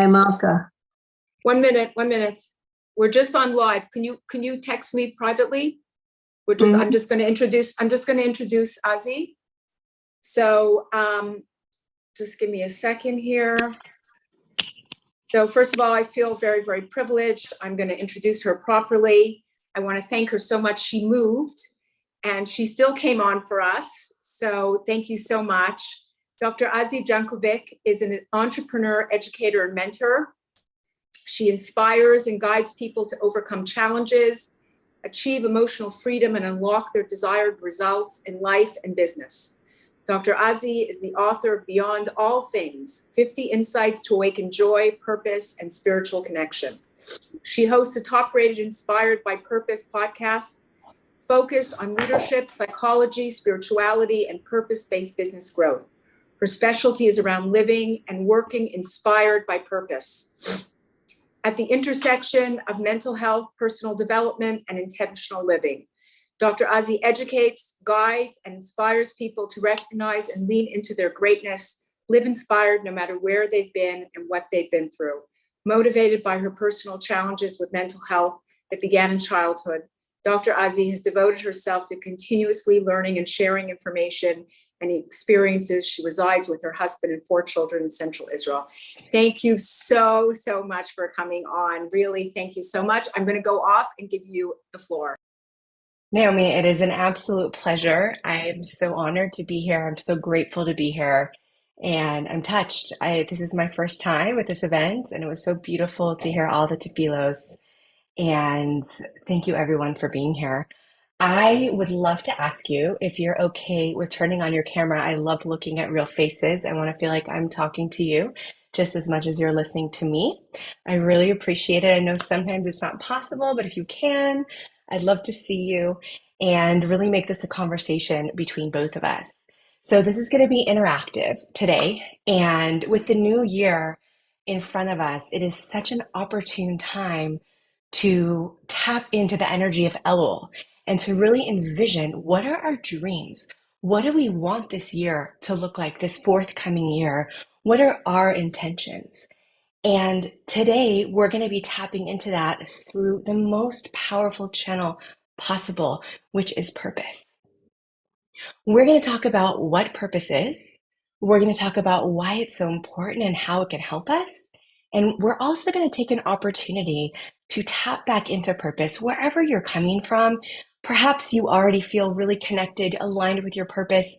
Marker. 1 minute, 1 minute. We're just on live. Can you text me privately? I'm just going to introduce Azie. So just give me a second here. So first of all, I feel very, very privileged. I'm going to introduce her properly. I want to thank her so much. She moved and she still came on for us. So thank you so much. Dr. Azie Jankovic is an entrepreneur, educator, and mentor. She inspires and guides people to overcome challenges, achieve emotional freedom, and unlock their desired results in life and business. Dr. Azie is the author of Beyond All Things, 50 Insights to Awaken Joy, Purpose, and Spiritual Connection. She hosts a top-rated Inspired by Purpose podcast focused on leadership, psychology, spirituality, and purpose-based business growth. Her specialty is around living and working inspired by purpose. At the intersection of mental health, personal development, and intentional living, Dr. Azie educates, guides, and inspires people to recognize and lean into their greatness, live inspired no matter where they've been and what they've been through. Motivated by her personal challenges with mental health that began in childhood, Dr. Azie has devoted herself to continuously learning and sharing information and experiences. She resides with her husband and 4 children in Central Israel. Thank you so much for coming on. Really, thank you so much. I'm going to go off and give you the floor. Naomi, it is an absolute pleasure. I am so honored to be here. I'm so grateful to be here. And I'm touched. This is my first time at this event, and it was so beautiful to hear all the tefillos. And thank you, everyone, for being here. I would love to ask you if you're okay with turning on your camera. I love looking at real faces. I want to feel like I'm talking to you just as much as you're listening to me. I really appreciate it. I know sometimes it's not possible, but if you can, I'd love to see you and really make this a conversation between both of us. So this is going to be interactive today. And with the new year in front of us, it is such an opportune time to tap into the energy of Elul and to really envision, what are our dreams? What do we want this year to look like, this forthcoming year? What are our intentions? And today we're going to be tapping into that through the most powerful channel possible, which is purpose. We're going to talk about what purpose is. We're going to talk about why it's so important and how it can help us. And we're also going to take an opportunity to tap back into purpose wherever you're coming from. Perhaps you already feel really connected, aligned with your purpose.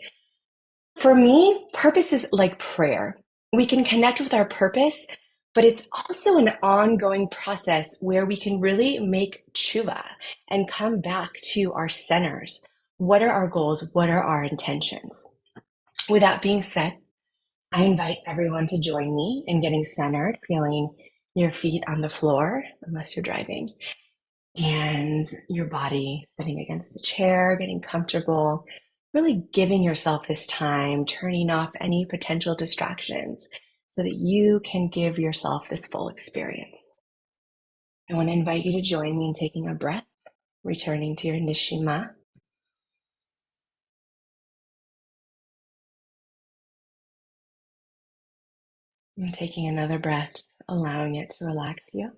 For me, purpose is like prayer. We can connect with our purpose, but it's also an ongoing process where we can really make tshuva and come back to our centers. What are our goals? What are our intentions? With that being said, I invite everyone to join me in getting centered, feeling your feet on the floor, unless you're driving, and your body sitting against the chair, getting comfortable, really giving yourself this time, turning off any potential distractions so that you can give yourself this full experience. I want to invite you to join me in taking a breath, returning to your Nishmat. And taking another breath, allowing it to relax you.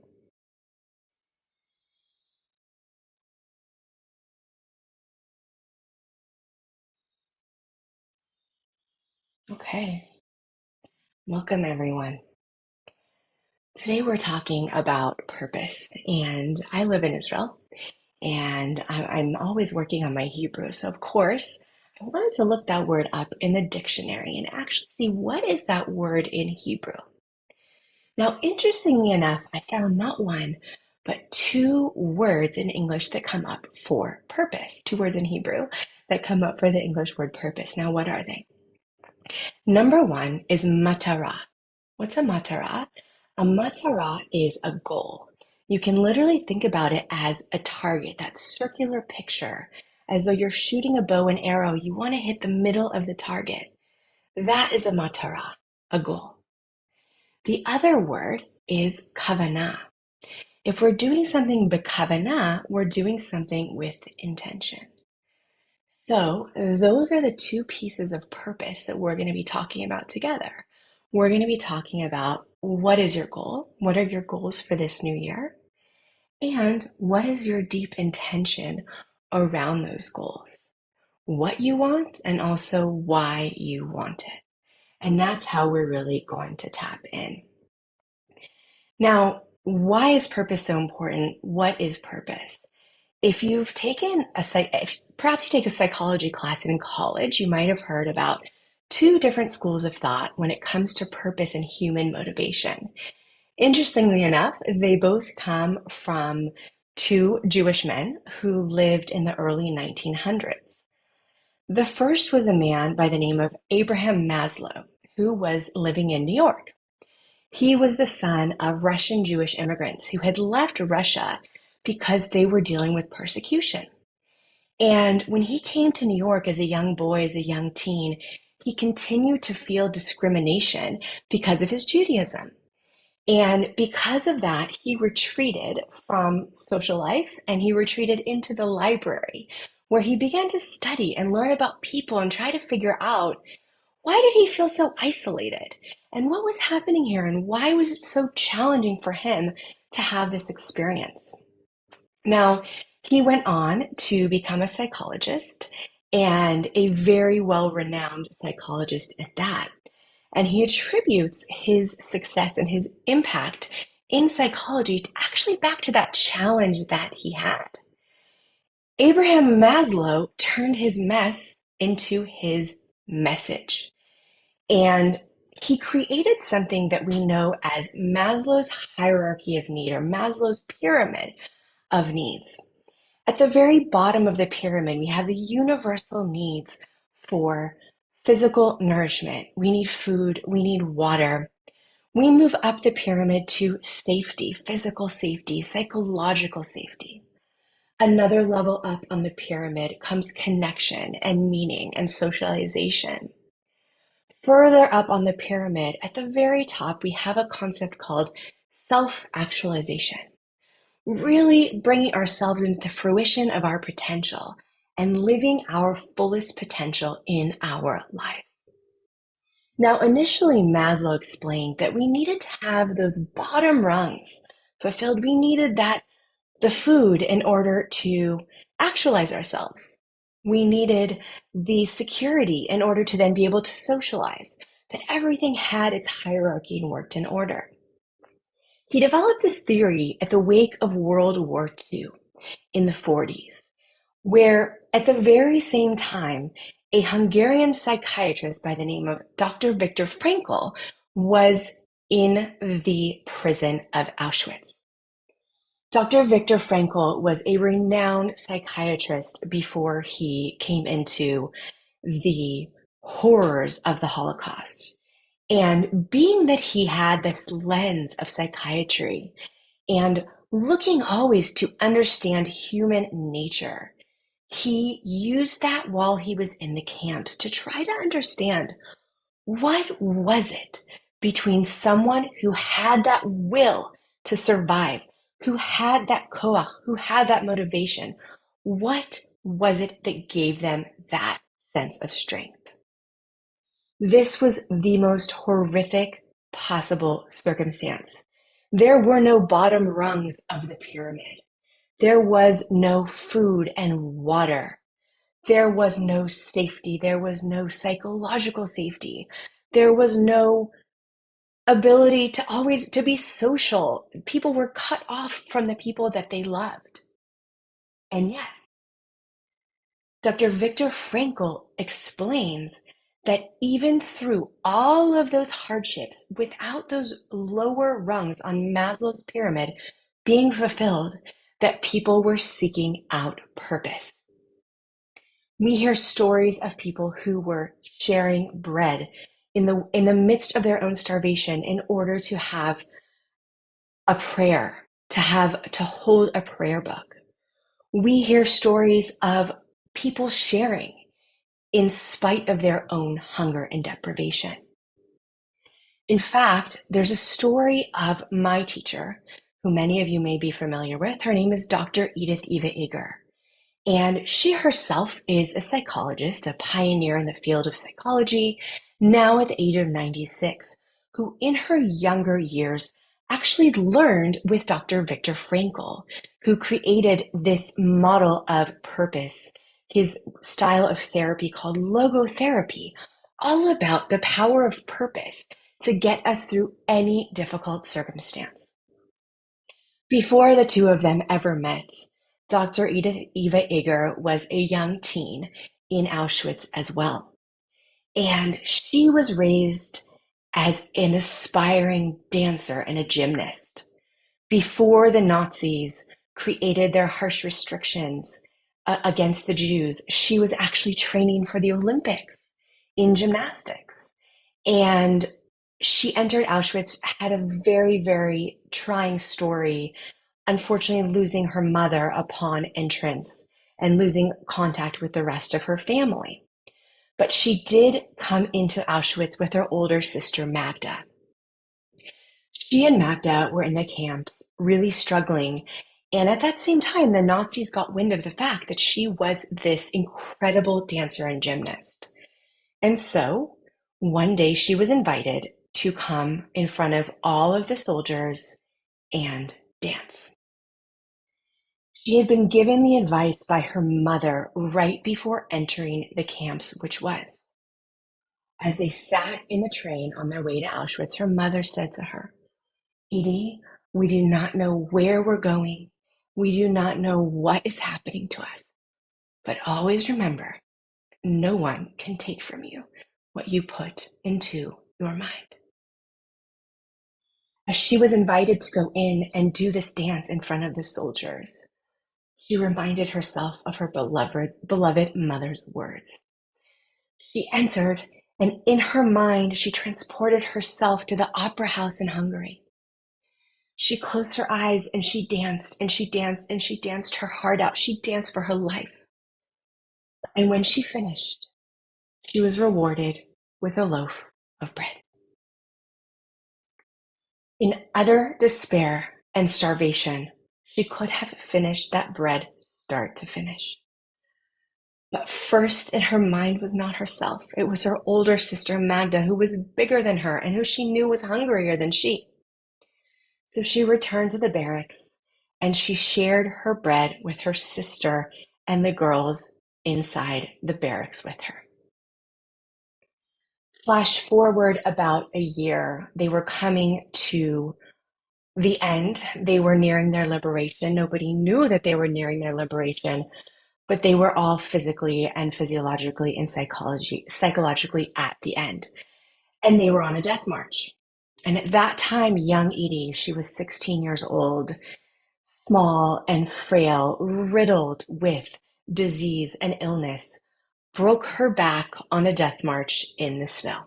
Okay, welcome everyone. Today we're talking about purpose, and I live in Israel, and I'm always working on my Hebrew. So of course, I wanted to look that word up in the dictionary and actually see what is that word in Hebrew. Now, interestingly enough, I found not one, but 2 words in English that come up for purpose. 2 words in Hebrew that come up for the English word purpose. Now, what are they? Number 1 is matara. What's a matara? A matara is a goal. You can literally think about it as a target, that circular picture, as though you're shooting a bow and arrow. You want to hit the middle of the target. That is a matara, a goal. The other word is kavanah. If we're doing something b'kavanah, we're doing something with intention. So those are the 2 pieces of purpose that we're going to be talking about together. We're going to be talking about what is your goal? What are your goals for this new year? And what is your deep intention around those goals? What you want and also why you want it. And that's how we're really going to tap in. Now, why is purpose so important? What is purpose? If you've taken perhaps you take a psychology class in college, you might have heard about two different schools of thought when it comes to purpose and human motivation. Interestingly enough, they both come from two Jewish men who lived in the early 1900s. The first was a man by the name of Abraham Maslow, who was living in New York. He was the son of Russian Jewish immigrants who had left Russia because they were dealing with persecution. And when he came to New York as a young boy, as a young teen, he continued to feel discrimination because of his Judaism. And because of that, he retreated from social life and he retreated into the library where he began to study and learn about people and try to figure out why did he feel so isolated and what was happening here and why was it so challenging for him to have this experience. Now, he went on to become a psychologist and a very well-renowned psychologist at that. And he attributes his success and his impact in psychology actually back to that challenge that he had. Abraham Maslow turned his mess into his message. And he created something that we know as Maslow's hierarchy of need or Maslow's pyramid of needs. At the very bottom of the pyramid, we have the universal needs for physical nourishment. We need food, we need water. We move up the pyramid to safety, physical safety, psychological safety. Another level up on the pyramid comes connection and meaning and socialization. Further up on the pyramid, at the very top, we have a concept called self-actualization. Really bringing ourselves into the fruition of our potential and living our fullest potential in our lives. Now, initially, Maslow explained that we needed to have those bottom rungs fulfilled. We needed the food in order to actualize ourselves. We needed the security in order to then be able to socialize, that everything had its hierarchy and worked in order. He developed this theory at the wake of World War II in the 40s, where at the very same time, a Hungarian psychiatrist by the name of Dr. Viktor Frankl was in the prison of Auschwitz. Dr. Viktor Frankl was a renowned psychiatrist before he came into the horrors of the Holocaust. And being that he had this lens of psychiatry and looking always to understand human nature, he used that while he was in the camps to try to understand what was it between someone who had that will to survive, who had that koach, who had that motivation. What was it that gave them that sense of strength? This was the most horrific possible circumstance. There were no bottom rungs of the pyramid. There was no food and water. There was no safety. There was no psychological safety. There was no ability to be social. People were cut off from the people that they loved. And yet, Dr. Viktor Frankl explains that even through all of those hardships, without those lower rungs on Maslow's pyramid being fulfilled, that people were seeking out purpose. We hear stories of people who were sharing bread in the midst of their own starvation in order to have a prayer, to hold a prayer book. We hear stories of people sharing in spite of their own hunger and deprivation. In fact, there's a story of my teacher, who many of you may be familiar with. Her name is Dr. Edith Eger. And she herself is a psychologist, a pioneer in the field of psychology, now at the age of 96, who in her younger years actually learned with Dr. Viktor Frankl, who created this model of purpose, his style of therapy called logotherapy, all about the power of purpose to get us through any difficult circumstance. Before the two of them ever met, Dr. Edith Eva Eger was a young teen in Auschwitz as well. And she was raised as an aspiring dancer and a gymnast. Before the Nazis created their harsh restrictions against the Jews, she was actually training for the Olympics in gymnastics. And she entered Auschwitz, had a very, very trying story, unfortunately losing her mother upon entrance and losing contact with the rest of her family. But she did come into Auschwitz with her older sister, Magda. She and Magda were in the camps, really struggling. And at that same time, the Nazis got wind of the fact that she was this incredible dancer and gymnast. And so one day she was invited to come in front of all of the soldiers and dance. She had been given the advice by her mother right before entering the camps, which was, as they sat in the train on their way to Auschwitz, her mother said to her, "Edie, we do not know where we're going. We do not know what is happening to us. But always remember, no one can take from you what you put into your mind." As she was invited to go in and do this dance in front of the soldiers, she reminded herself of her beloved mother's words. She entered, and in her mind, she transported herself to the opera house in Hungary. She closed her eyes and she danced and she danced and she danced her heart out. She danced for her life. And when she finished, she was rewarded with a loaf of bread. In utter despair and starvation, she could have finished that bread start to finish. But first in her mind was not herself. It was her older sister, Magda, who was bigger than her and who she knew was hungrier than she. So she returned to the barracks and she shared her bread with her sister and the girls inside the barracks with her. Flash forward about a year, they were coming to the end. They were nearing their liberation. Nobody knew that they were nearing their liberation, but they were all physically and physiologically and psychologically at the end. And they were on a death march. And at that time, young Edie, she was 16 years old, small and frail, riddled with disease and illness, broke her back on a death march in the snow.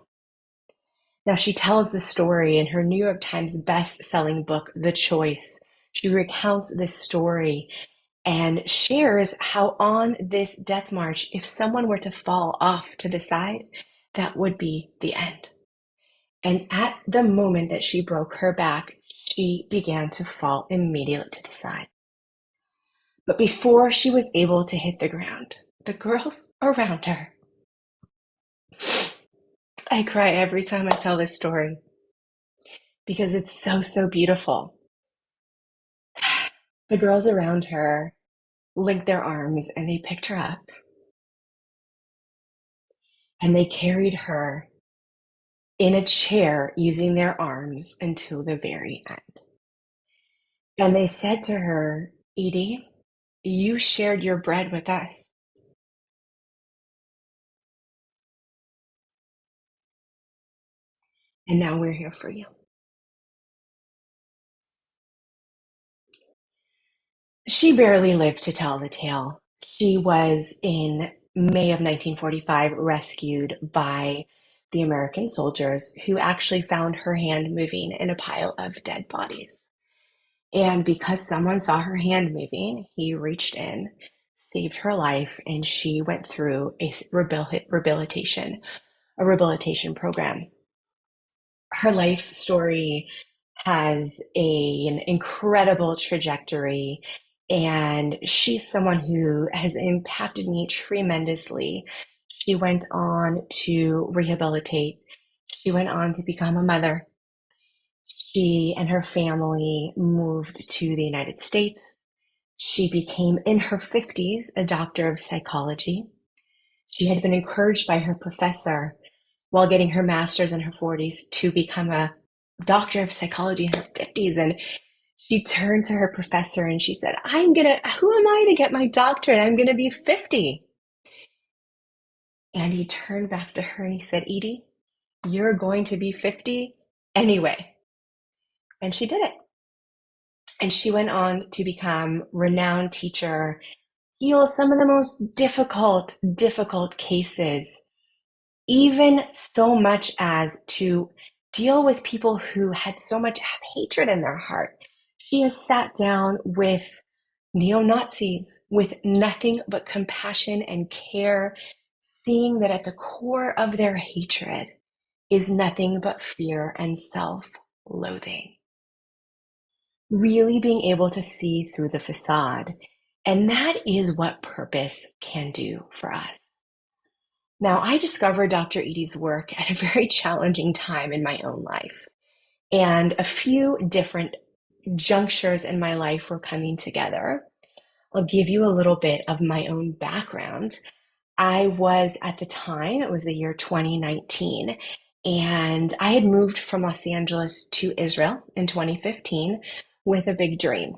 Now, she tells the story in her New York Times best-selling book, The Choice. She recounts this story and shares how on this death march, if someone were to fall off to the side, that would be the end. And at the moment that she broke her back, she began to fall immediately to the side. But before she was able to hit the ground, the girls around her, I cry every time I tell this story because it's so, so beautiful. The girls around her linked their arms and they picked her up and they carried her in a chair using their arms until the very end. And they said to her, "Edie, you shared your bread with us. And now we're here for you." She barely lived to tell the tale. She was in May of 1945 rescued by the American soldiers who actually found her hand moving in a pile of dead bodies. And because someone saw her hand moving, he reached in, saved her life, and she went through a rehabilitation program. Her life story has an incredible trajectory, and she's someone who has impacted me tremendously. She went on to rehabilitate. She went on to become a mother. She and her family moved to the United States. She became, in her 50s, a doctor of psychology. She had been encouraged by her professor while getting her master's in her 40s to become a doctor of psychology in her 50s. And she turned to her professor and she said, who am I to get my doctorate? I'm going to be 50. And he turned back to her and he said, Edie, you're going to be 50 anyway. And she did it. And she went on to become renowned teacher, heal some of the most difficult cases, even so much as to deal with people who had so much hatred in their heart. She has sat down with neo-Nazis with nothing but compassion and care, seeing that at the core of their hatred is nothing but fear and self-loathing. Really being able to see through the facade. And that is what purpose can do for us. Now, I discovered Dr. Edie's work at a very challenging time in my own life. And a few different junctures in my life were coming together. I'll give you a little bit of my own background. I was at the time, it was the year 2019, and I had moved from Los Angeles to Israel in 2015 with a big dream.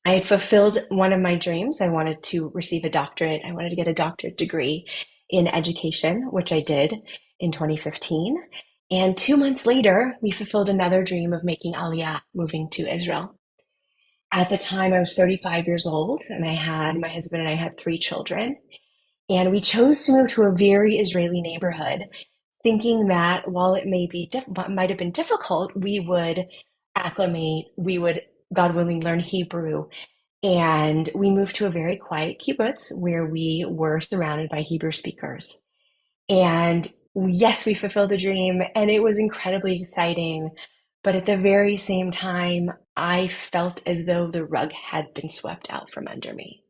I had fulfilled one of my dreams. I wanted to receive a doctorate. I wanted to get a doctorate degree in education, which I did in 2015. And 2 months later, we fulfilled another dream of making Aliyah, moving to Israel. At the time, I was 35 years old, and my husband and I had 3 children. And we chose to move to a very Israeli neighborhood, thinking that while it might have been difficult, we would acclimate, we would, God willing, learn Hebrew. And we moved to a very quiet kibbutz where we were surrounded by Hebrew speakers. And yes, we fulfilled the dream, and it was incredibly exciting. But at the very same time, I felt as though the rug had been swept out from under me.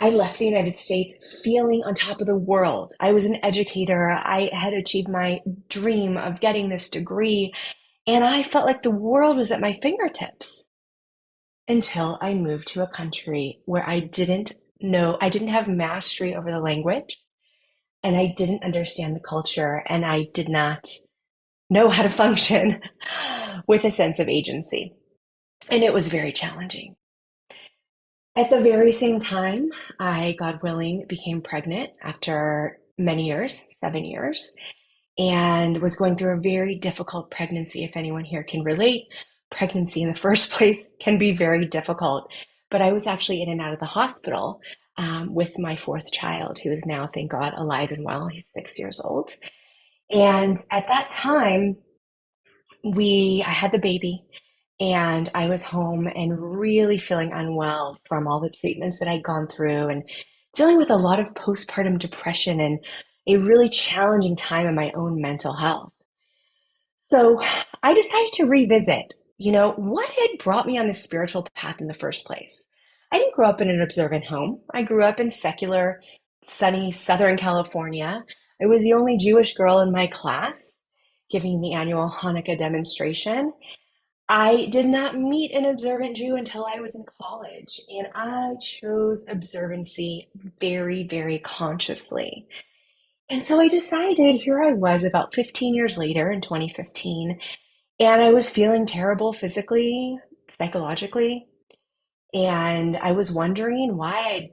I left the United States feeling on top of the world. I was an educator. I had achieved my dream of getting this degree, and I felt like the world was at my fingertips until I moved to a country where I didn't have mastery over the language, and I didn't understand the culture, and I did not know how to function with a sense of agency. And it was very challenging. At the very same time, I, God willing, became pregnant after many years, 7 years, and was going through a very difficult pregnancy. If anyone here can relate, pregnancy in the first place can be very difficult. But I was actually in and out of the hospital with my 4th child, who is now, thank God, alive and well. He's 6 years old. And at that time, I had the baby. And I was home and really feeling unwell from all the treatments that I'd gone through and dealing with a lot of postpartum depression and a really challenging time in my own mental health. So I decided to revisit, what had brought me on this spiritual path in the first place. I didn't grow up in an observant home. I grew up in secular, sunny Southern California. I was the only Jewish girl in my class giving the annual Hanukkah demonstration. I did not meet an observant Jew until I was in college, and I chose observancy very, very consciously. And so I decided, here I was about 15 years later in 2015, and I was feeling terrible physically, psychologically, and I was wondering why I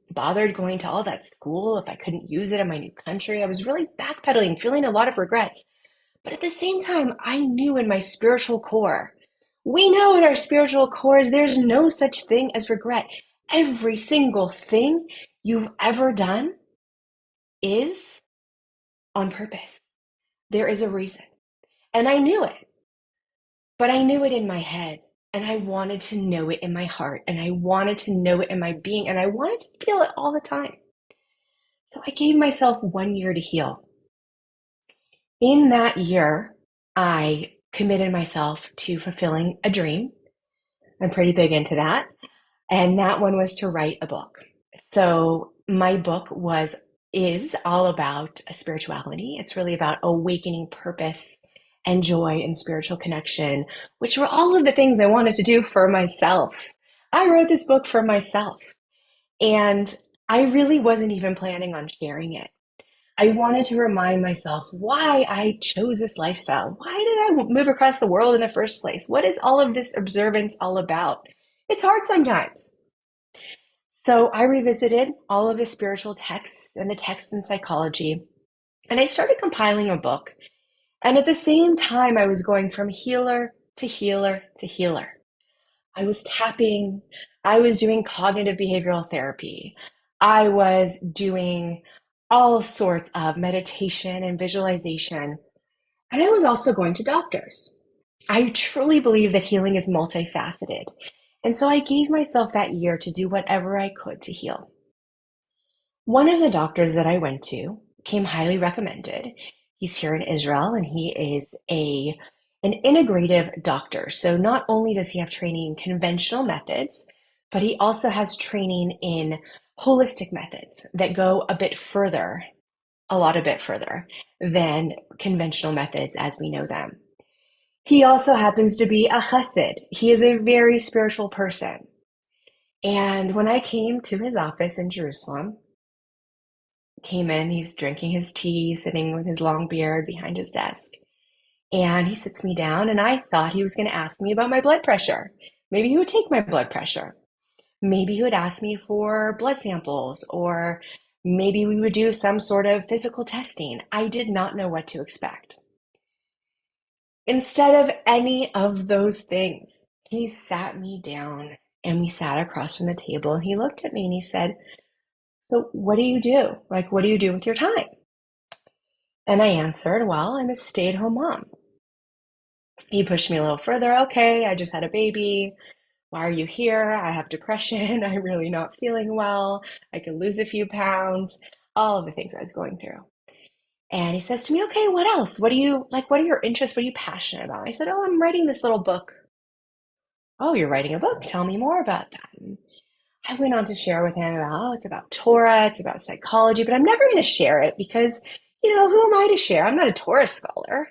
bothered going to all that school if I couldn't use it in my new country. I was really backpedaling, feeling a lot of regrets. But at the same time, I knew in my spiritual core, we know in our spiritual cores, there's no such thing as regret. Every single thing you've ever done is on purpose. There is a reason. And I knew it, but I knew it in my head, and I wanted to know it in my heart, and I wanted to know it in my being, and I wanted to feel it all the time. So I gave myself 1 year to heal. In that year, I committed myself to fulfilling a dream. I'm pretty big into that. And that one was to write a book. So my book is all about spirituality. It's really about awakening purpose and joy and spiritual connection, which were all of the things I wanted to do for myself. I wrote this book for myself, and I really wasn't even planning on sharing it. I wanted to remind myself why I chose this lifestyle. Why did I move across the world in the first place? What is all of this observance all about? It's hard sometimes. So I revisited all of the spiritual texts and the texts in psychology, and I started compiling a book. And at the same time, I was going from healer to healer to healer. I was tapping, I was doing cognitive behavioral therapy. I was doing all sorts of meditation and visualization. And I was also going to doctors. I truly believe that healing is multifaceted. And so I gave myself that year to do whatever I could to heal. One of the doctors that I went to came highly recommended. He's here in Israel and he is an integrative doctor. So not only does he have training in conventional methods, but he also has training in holistic methods that go a bit further than conventional methods as we know them. He also happens to be a chassid. He is a very spiritual person. And when I came to his office in Jerusalem, came in, he's drinking his tea, sitting with his long beard behind his desk. And he sits me down, and I thought he was going to ask me about my blood pressure. Maybe he would take my blood pressure. Maybe he would ask me for blood samples, or maybe we would do some sort of physical testing. I did not know what to expect. Instead of any of those things, he sat me down and we sat across from the table, and he looked at me and he said, "So what do you do? Like, what do you do with your time?" And I answered, "Well, I'm a stay-at-home mom." He pushed me a little further. "Okay, I just had a baby. Why are you here? I have depression. I'm really not feeling well. I could lose a few pounds." All of the things I was going through. And he says to me, "Okay, what else? What do you like? What are your interests? What are you passionate about?" I said, "Oh, I'm writing this little book." "Oh, you're writing a book. Tell me more about that." And I went on to share with him about, it's about Torah, it's about psychology, but I'm never going to share it because, who am I to share? I'm not a Torah scholar,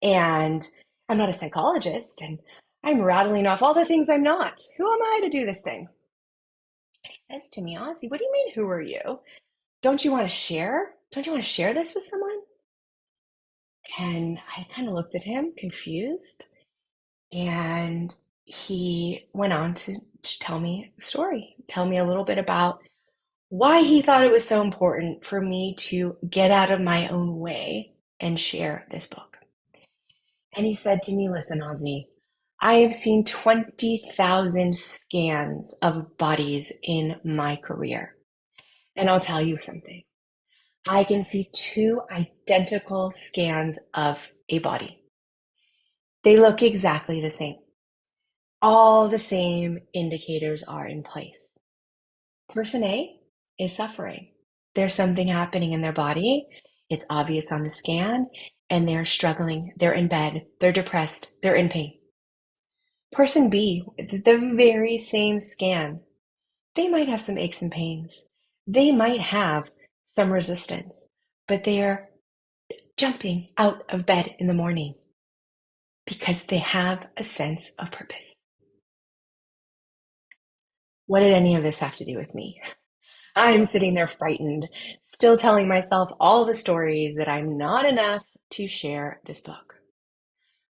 and I'm not a psychologist, and I'm rattling off all the things I'm not. Who am I to do this thing? And he says to me, "Azie, what do you mean, who are you? Don't you want to share? Don't you want to share this with someone?" And I kind of looked at him, confused, and he went on to tell me a story, tell me a little bit about why he thought it was so important for me to get out of my own way and share this book. And he said to me, "Listen, Azie, I have seen 20,000 scans of bodies in my career. And I'll tell you something. I can see two identical scans of a body. They look exactly the same. All the same indicators are in place. Person A is suffering. There's something happening in their body. It's obvious on the scan, and they're struggling. They're in bed. They're depressed. They're in pain. Person B, the very same scan. They might have some aches and pains. They might have some resistance, but they are jumping out of bed in the morning because they have a sense of purpose." What did any of this have to do with me? I'm sitting there frightened, still telling myself all the stories that I'm not enough to share this book.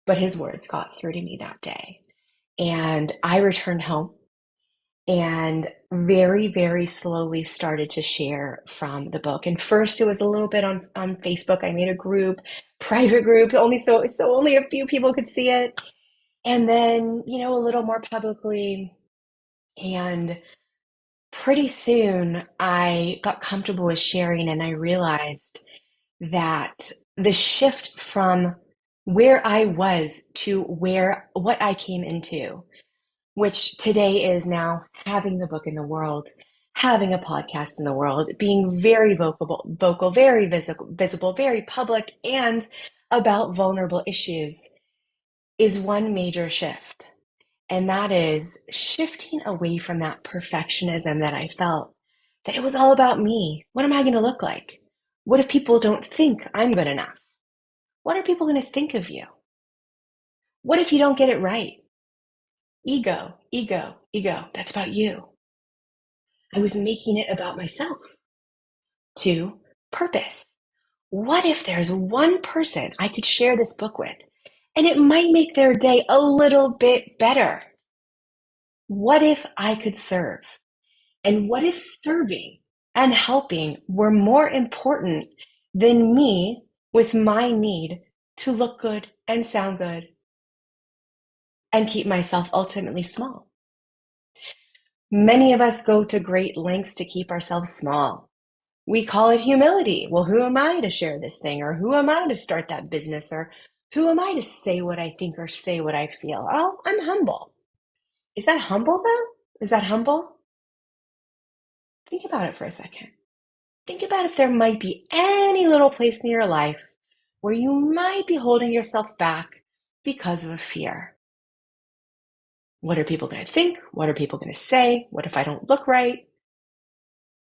But his words got through to me that day. And I returned home and very, very slowly started to share from the book. And first it was a little bit on Facebook. I made a group, private group, only so only a few people could see it. And then, a little more publicly. And pretty soon I got comfortable with sharing, and I realized that the shift from where I was to what I came into, which today is now having the book in the world, having a podcast in the world, being very vocal, very visible, very public, and about vulnerable issues, is one major shift. And that is shifting away from that perfectionism that I felt, that it was all about me. What am I going to look like? What if people don't think I'm good enough? What are people going to think of you? What if you don't get it right? Ego, ego, ego. That's about you. I was making it about myself. 2, purpose. What if there's one person I could share this book with and it might make their day a little bit better? What if I could serve? And what if serving and helping were more important than me with my need to look good and sound good and keep myself ultimately small? Many of us go to great lengths to keep ourselves small. We call it humility. Well, who am I to share this thing? Or who am I to start that business? Or who am I to say what I think or say what I feel? Oh, I'm humble. Is that humble though? Is that humble? Think about it for a second. Think about if there might be any little place in your life where you might be holding yourself back because of a fear. What are people going to think? What are people going to say? What if I don't look right?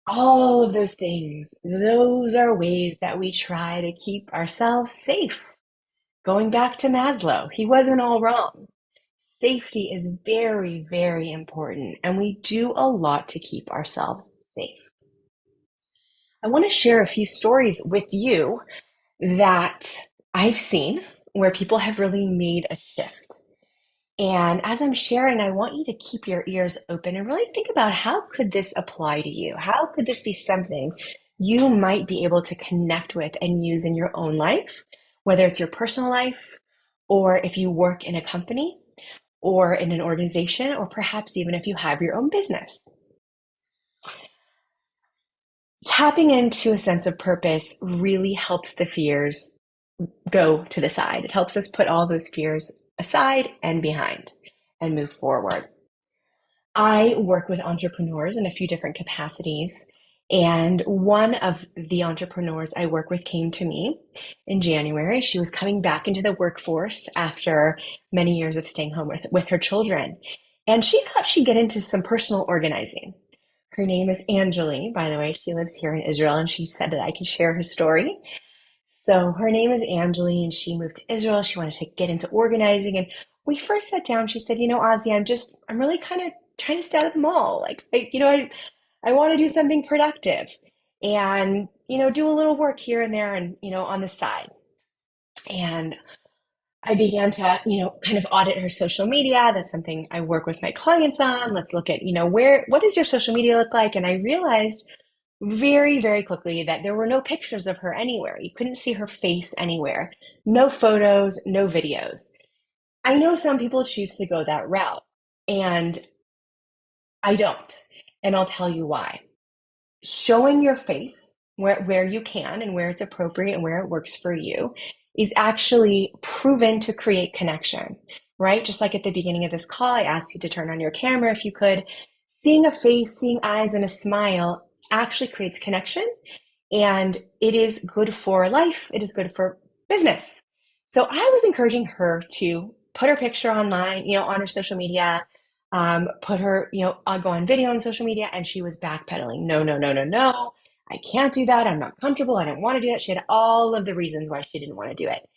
All of those things, those are ways that we try to keep ourselves safe. Going back to Maslow, he wasn't all wrong. Safety is very, very important, and we do a lot to keep ourselves safe. I want to share a few stories with you that I've seen where people have really made a shift. And as I'm sharing, I want you to keep your ears open and really think about how could this apply to you? How could this be something you might be able to connect with and use in your own life, whether it's your personal life or if you work in a company or in an organization, or perhaps even if you have your own business. Tapping into a sense of purpose really helps the fears go to the side. It helps us put all those fears aside and behind and move forward. I work with entrepreneurs in a few different capacities. And one of the entrepreneurs I work with came to me in January. She was coming back into the workforce after many years of staying home with her children. And she thought she'd get into some personal organizing. Her name is Anjali, by the way. She lives here in Israel, and she said that I could share her story. So her name is Anjali, and she moved to Israel. She wanted to get into organizing. And we first sat down. She said, Azie, I'm really kind of trying to stay out of the mall. I want to do something productive and, do a little work here and there and, on the side. And I began to, kind of audit her social media. That's something I work with my clients on. Let's look at, what does your social media look like? And I realized very, very quickly that there were no pictures of her anywhere. You couldn't see her face anywhere. No photos, no videos. I know some people choose to go that route, and I don't. And I'll tell you why. Showing your face where you can and where it's appropriate and where it works for you is actually proven to create connection, right? Just like at the beginning of this call, I asked you to turn on your camera if you could. Seeing a face, seeing eyes, and a smile actually creates connection, and it is good for life. It is good for business. So I was encouraging her to put her picture online, on her social media, put her, go on video on social media, and she was backpedaling. No, no, no, no, no. I can't do that. I'm not comfortable. I don't want to do that. She had all of the reasons why she didn't want to do it.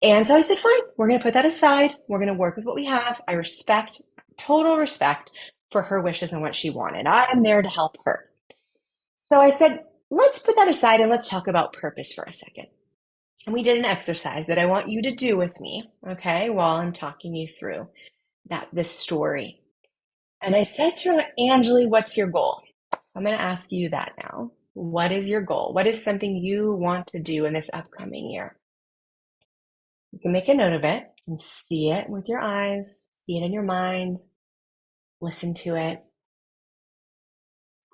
And so I said, fine, we're going to put that aside. We're going to work with what we have. I respect, total respect for her wishes and what she wanted. I am there to help her. So I said, let's put that aside and let's talk about purpose for a second. And we did an exercise that I want you to do with me, okay, while I'm talking you through this story. And I said to her, Anjali, what's your goal? So I'm going to ask you that now. What is your goal? What is something you want to do in this upcoming year? You can make a note of it and see it with your eyes, see it in your mind, listen to it,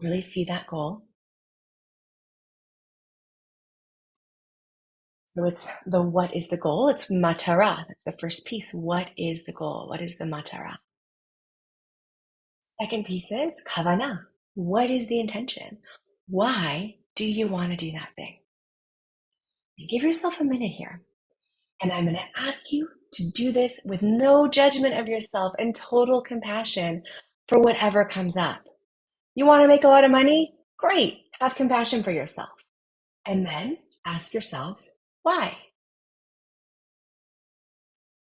really see that goal. So it's the what is the goal? It's matara. That's the first piece. What is the goal? What is the matara? Second piece is kavana. What is the intention? Why do you want to do that thing? And give yourself a minute here. And I'm going to ask you to do this with no judgment of yourself and total compassion for whatever comes up. You want to make a lot of money? Great. Have compassion for yourself. And then ask yourself, why?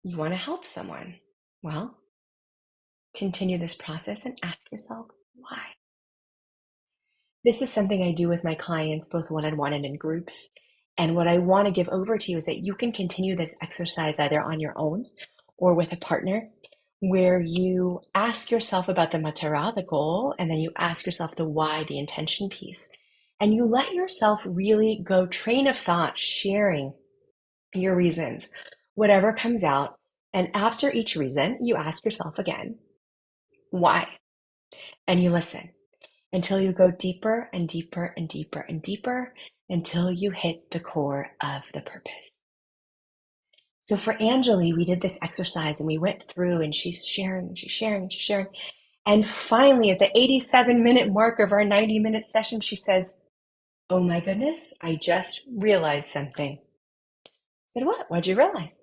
You want to help someone. Well, continue this process and ask yourself why. This is something I do with my clients, both one-on-one and in groups. And what I want to give over to you is that you can continue this exercise either on your own or with a partner, where you ask yourself about the matara, the goal, and then you ask yourself the why, the intention piece. And you let yourself really go train of thought, sharing your reasons, whatever comes out. And after each reason, you ask yourself again, why? And you listen until you go deeper and deeper and deeper and deeper until you hit the core of the purpose. So for Angeli, we did this exercise and we went through and she's sharing, she's sharing, she's sharing. And finally, at the 87-minute mark of our 90-minute session, she says, oh my goodness, I just realized something. I said, what? What'd you realize?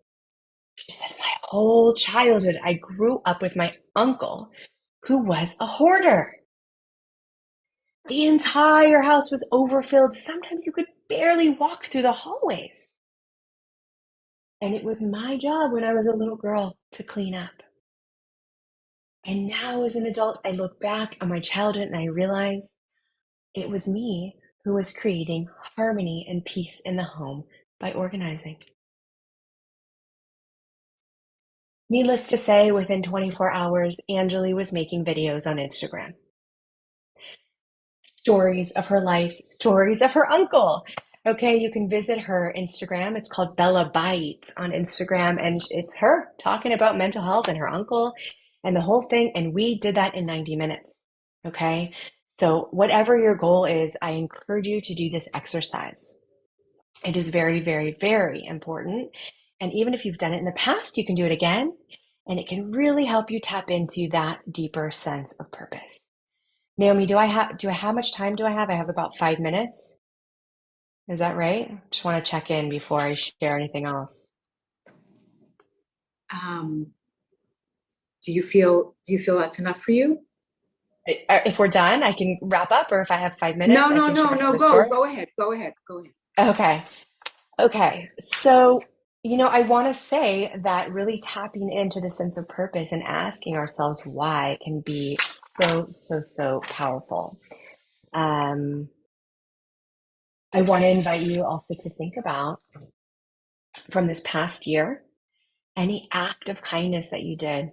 She said, my whole childhood, I grew up with my uncle who was a hoarder. The entire house was overfilled. Sometimes you could barely walk through the hallways. And it was my job when I was a little girl to clean up. And now as an adult, I look back on my childhood and I realize it was me who was creating harmony and peace in the home by organizing. Needless to say, within 24 hours, Angeli was making videos on Instagram. Stories of her life, stories of her uncle. Okay, you can visit her Instagram. It's called Bella Bites on Instagram, and it's her talking about mental health and her uncle and the whole thing. And we did that in 90 minutes. Okay, so whatever your goal is, I encourage you to do this exercise. It is very, very, very important. And even if you've done it in the past, you can do it again. And it can really help you tap into that deeper sense of purpose. Naomi, how much time do I have? I have about 5 minutes. Is that right? Just want to check in before I share anything else. Do you feel that's enough for you? If we're done, I can wrap up, or if I have 5 minutes, No, I no, can no, share no. the story. Go ahead. Go ahead. Go ahead. Okay. So, I want to say that really tapping into the sense of purpose and asking ourselves why can be so, so, so powerful. I want to invite you also to think about, from this past year, any act of kindness that you did,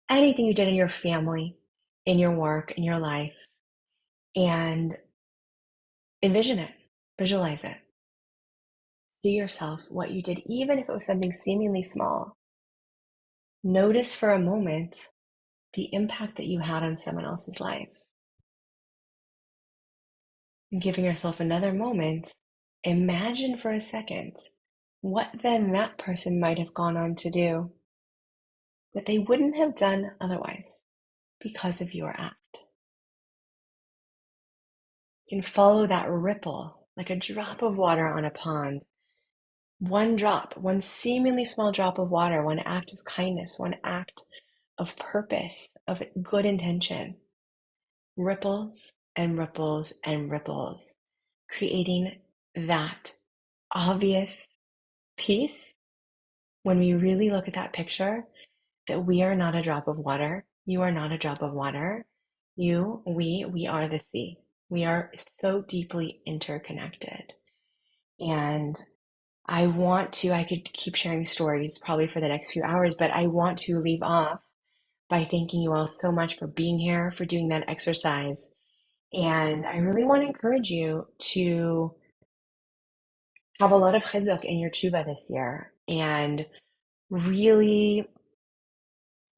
anything you did in your family, in your work, in your life, and envision it, visualize it. See yourself, what you did, even if it was something seemingly small. Notice for a moment the impact that you had on someone else's life. And giving yourself another moment, imagine for a second what then that person might have gone on to do that they wouldn't have done otherwise because of your act. You can follow that ripple like a drop of water on a pond. One drop, one seemingly small drop of water, one act of kindness, one act of purpose, of good intention, ripples and ripples and ripples, creating that obvious piece when we really look at that picture that we are not a drop of water. You are not a drop of water. We are the sea. We are so deeply interconnected. And I could keep sharing stories probably for the next few hours, but I want to leave off by thanking you all so much for being here, for doing that exercise. And I really want to encourage you to have a lot of chizuk in your tshuva this year and really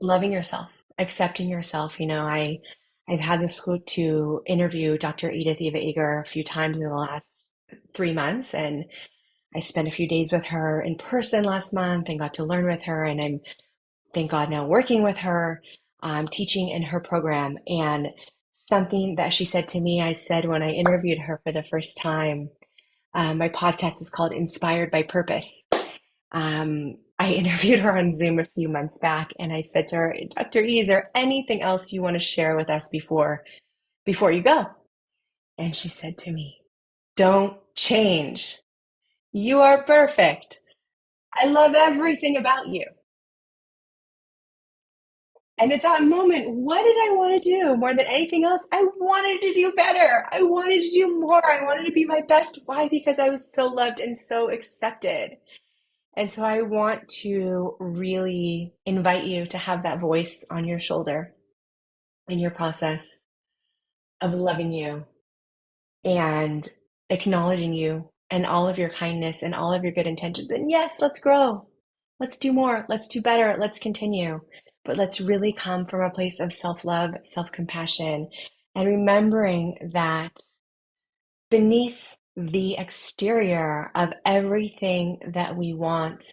loving yourself, accepting yourself. I've had the schut to interview Dr. Edith Eger a few times in the last 3 months, and I spent a few days with her in person last month and got to learn with her. And I'm, thank God, now working with her, teaching in her program. And something that she said to me, I said when I interviewed her for the first time, my podcast is called Inspired by Purpose. I interviewed her on Zoom a few months back, and I said to her, Dr. E, is there anything else you want to share with us before you go? And she said to me, don't change. You are perfect. I love everything about you. And at that moment, what did I want to do more than anything else? I wanted to do better. I wanted to do more. I wanted to be my best. Why? Because I was so loved and so accepted. And so I want to really invite you to have that voice on your shoulder in your process of loving you and acknowledging you and all of your kindness and all of your good intentions. And yes, let's grow. Let's do more. Let's do better. Let's continue. But let's really come from a place of self-love, self-compassion, and remembering that beneath the exterior of everything that we want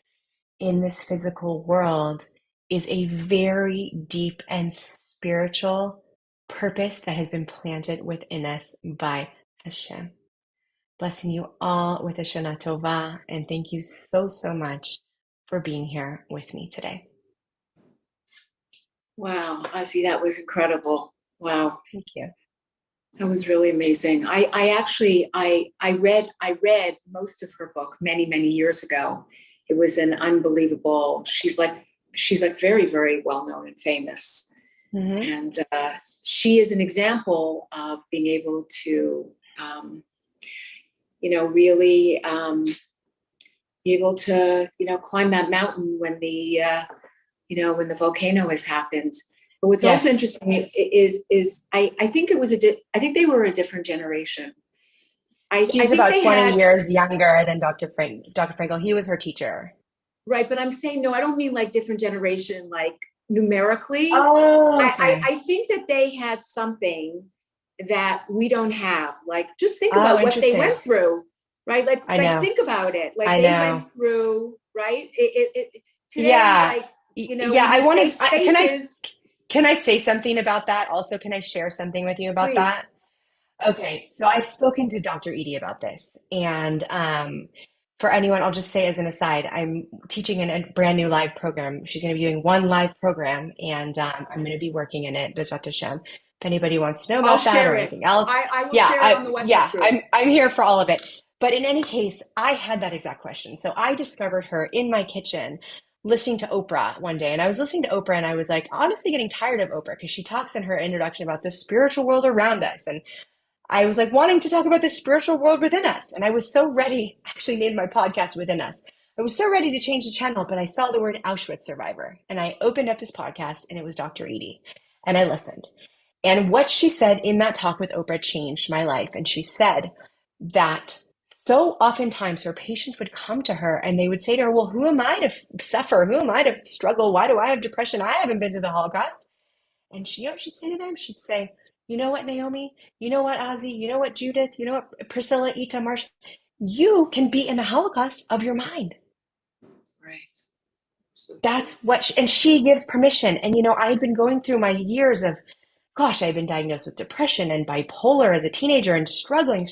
in this physical world is a very deep and spiritual purpose that has been planted within us by Hashem. Blessing you all with a Shana Tova, and thank you so, so much for being here with me today. Wow, Azie, that was incredible. Wow. Thank you. That was really amazing. I read most of her book many, many years ago. It was an unbelievable, she's like very, very well known and famous. Mm-hmm. And she is an example of being able to, really be able to, climb that mountain when the volcano has happened. But what's Yes. also interesting is I think it was I think they were a different generation. I She's think about they 20 had, years younger than Dr. Frankl. He was her teacher. right, but I'm saying, no, I don't mean like different generation, like numerically. Oh, okay. I think that they had something that we don't have. Like, just think Oh, about what they interesting. went through, right? Like know. think about it. Like I they know. went through, right? Today, Yeah. like, we I need want safe spaces. can I say something about that? Also, can I share something with you about Please. that? Okay, so I've spoken to Dr. Edie about this, and for anyone, I'll just say as an aside, I'm teaching in a brand new live program. She's going to be doing one live program, and I'm going to be working in it, Bezrat Hashem. If anybody wants to know I'll about that share or it. anything else, I will share it on the WhatsApp group. I'm here for all of it. But in any case, I had that exact question. So I discovered her in my kitchen listening to Oprah one day. And I was listening to Oprah and I was like, honestly getting tired of Oprah because she talks in her introduction about the spiritual world around us. And I was like wanting to talk about the spiritual world within us. And I was so ready, I actually named my podcast Within Us. I was so ready to change the channel, but I saw the word Auschwitz survivor. And I opened up this podcast and it was Dr. Edie. And I listened. And what she said in that talk with Oprah changed my life. And she said that so oftentimes her patients would come to her and they would say to her, well, who am I to suffer? Who am I to struggle? Why do I have depression? I haven't been to the Holocaust. And she, you know what she'd say to them? She'd say, you know what, Naomi? You know what, Azie? You know what, Judith? You know what, Priscilla, Ita, Marsha? You can be in the Holocaust of your mind. Right. So That's what, and she gives permission. And, I had been going through my years of, gosh, I've been diagnosed with depression and bipolar as a teenager and struggling,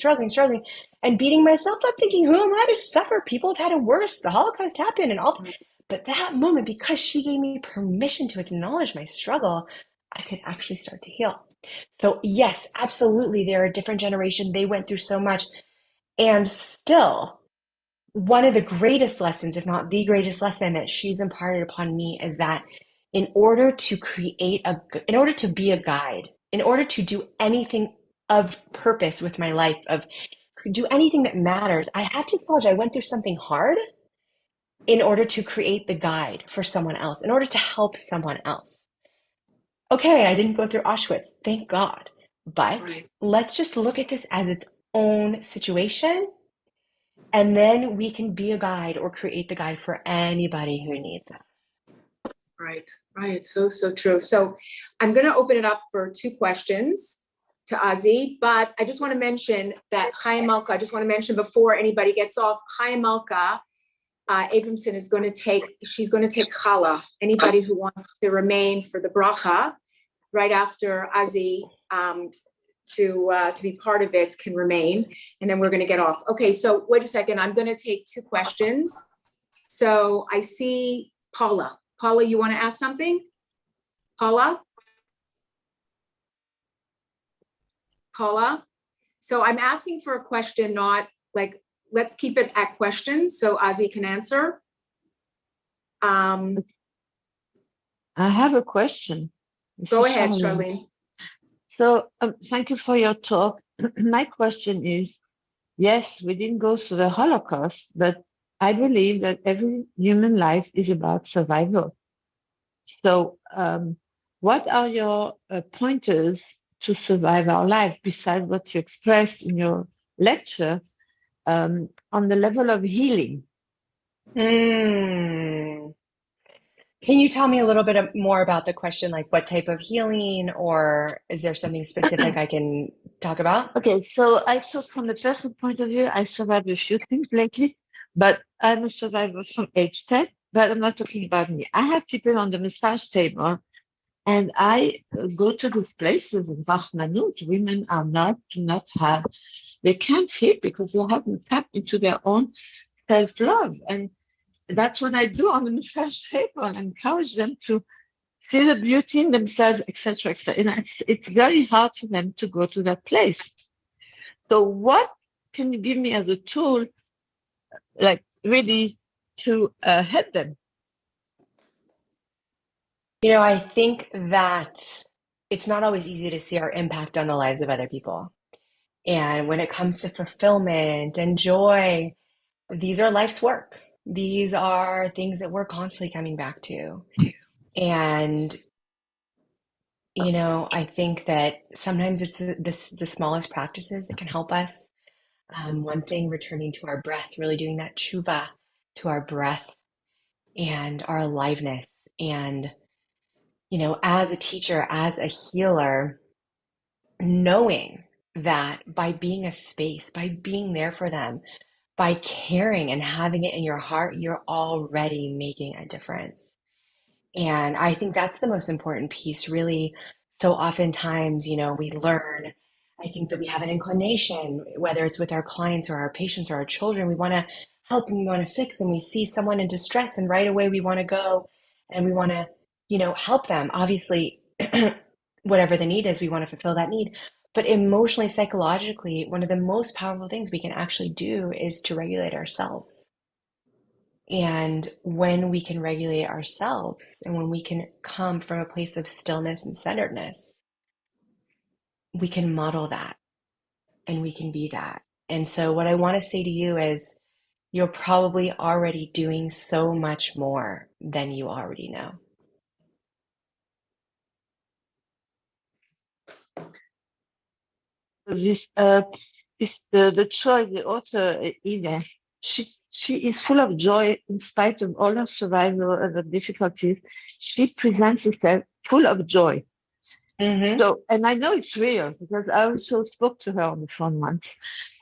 and beating myself up thinking, who am I to suffer? People have had it worse. The Holocaust happened and all. But that moment, because she gave me permission to acknowledge my struggle, I could actually start to heal. So yes, absolutely. They're a different generation. They went through so much. And still, one of the greatest lessons, if not the greatest lesson that she's imparted upon me is that in order to be a guide, in order to do anything of purpose with my life, of do anything that matters, I have to acknowledge I went through something hard in order to create the guide for someone else, in order to help someone else. Okay, I didn't go through Auschwitz, thank God. But right. let's just look at this as its own situation. And then we can be a guide or create the guide for anybody who needs us. Right. So true. So I'm going to open it up for two questions to Azie, but I just want to mention that Chaim Malka, I just want to mention before anybody gets off, Chaim Malka Abramson she's going to take challah. Anybody who wants to remain for the bracha right after Azie to be part of it can remain, and then we're going to get off. Okay, so wait a second. I'm going to take two questions. So I see Paula. Paula, you want to ask something? Paula? So I'm asking for a question, not like, let's keep it at questions so Azie can answer. I have a question. This Go is ahead, Charlene. Charlene. So thank you for your talk. My question is, yes, we didn't go through the Holocaust, but I believe that every human life is about survival. So what are your pointers to survive our life besides what you expressed in your lecture on the level of healing? Mm. Can you tell me a little bit more about the question, like what type of healing, or is there something specific I can talk about? Okay, so I thought from a personal point of view, I survived a few things lately, but I'm a survivor from age 10, but I'm not talking about me. I have people on the massage table, and I go to these places in Rachmanut. Women are not, do not have, they can't heal because they haven't tapped into their own self-love. And that's what I do on the massage table and encourage them to see the beauty in themselves, etc., etc. And it's very hard for them to go to that place. So what can you give me as a tool, like really to help them? I think that it's not always easy to see our impact on the lives of other people. And when it comes to fulfillment and joy, these are life's work. These are things that we're constantly coming back to. And, I think that sometimes it's the smallest practices that can help us. One thing, returning to our breath, really doing that tshuva to our breath and our aliveness. And, as a teacher, as a healer, knowing that by being a space, by being there for them, by caring and having it in your heart, you're already making a difference. And I think that's the most important piece, really. So oftentimes, we learn, I think that we have an inclination, whether it's with our clients or our patients or our children, we want to help and we want to fix, and we see someone in distress, and right away we want to go and we want to, help them. Obviously, whatever the need is, we want to fulfill that need. But emotionally, psychologically, one of the most powerful things we can actually do is to regulate ourselves. And when we can regulate ourselves and when we can come from a place of stillness and centeredness, we can model that and we can be that. And so, what I want to say to you is, you're probably already doing so much more than you already know. This the choice, the author Eva, she is full of joy in spite of all her survival and the difficulties. She presents herself full of joy. Mm-hmm. So, and I know it's real because I also spoke to her on the phone once,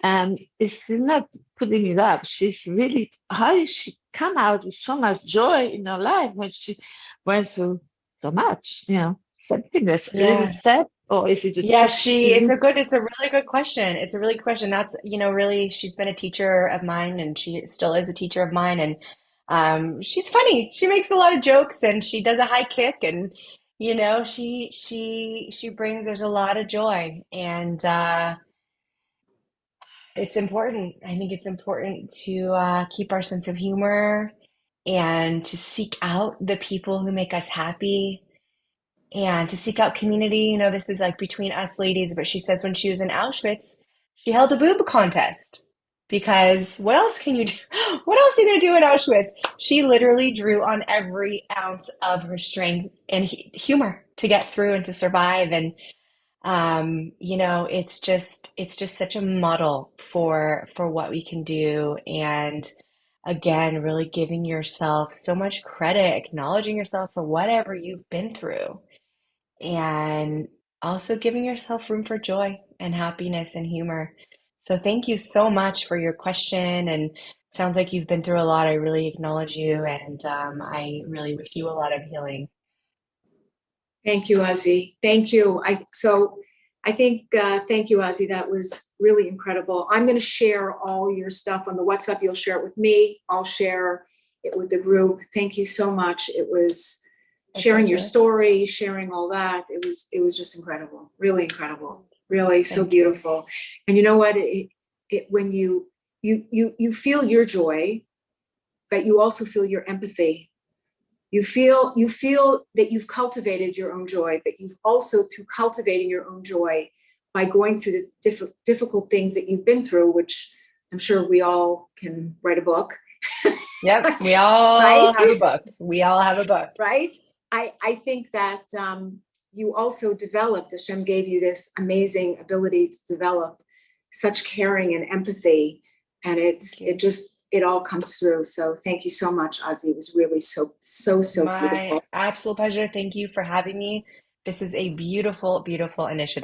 and it's not putting it up. She's really, how did she come out with so much joy in her life when she went through so much? Something that's a little Yeah. sad, or is it a Yeah, truth? Is it? it's a really good question. It's a really good question. That's, really, she's been a teacher of mine and she still is a teacher of mine. And she's funny. She makes a lot of jokes and she does a high kick and, she brings, there's a lot of joy. And it's important. I think it's important to keep our sense of humor and to seek out the people who make us happy and to seek out community. This is like between us ladies, but she says when she was in Auschwitz, she held a boob contest because what else can you do? What else are you going to do in Auschwitz? She literally drew on every ounce of her strength and humor to get through and to survive. And it's just such a model for what we can do. And again, really giving yourself so much credit, acknowledging yourself for whatever you've been through and also giving yourself room for joy and happiness and humor. So thank you so much for your question. And sounds like you've been through a lot. I really acknowledge you, and I really wish you a lot of healing. Thank you, Azie. Thank you. I think, thank you, Azie. That was really incredible. I'm going to share all your stuff on the WhatsApp. You'll share it with me. I'll share it with the group. Thank you so much. It was sharing your story, sharing all that. It was just incredible. Really incredible. Really so beautiful. And you know what? When you feel your joy, but you also feel your empathy. You feel that you've cultivated your own joy, but you've also, through cultivating your own joy, by going through the difficult things that you've been through, which I'm sure we all can write a book. Yep, we all Right? have a book. We all have a book. Right? I think that you also developed, Hashem gave you this amazing ability to develop such caring and empathy. And it all comes through. So thank you so much, Azie. It was really so My beautiful. absolute pleasure. Thank you for having me. This is a beautiful, beautiful initiative.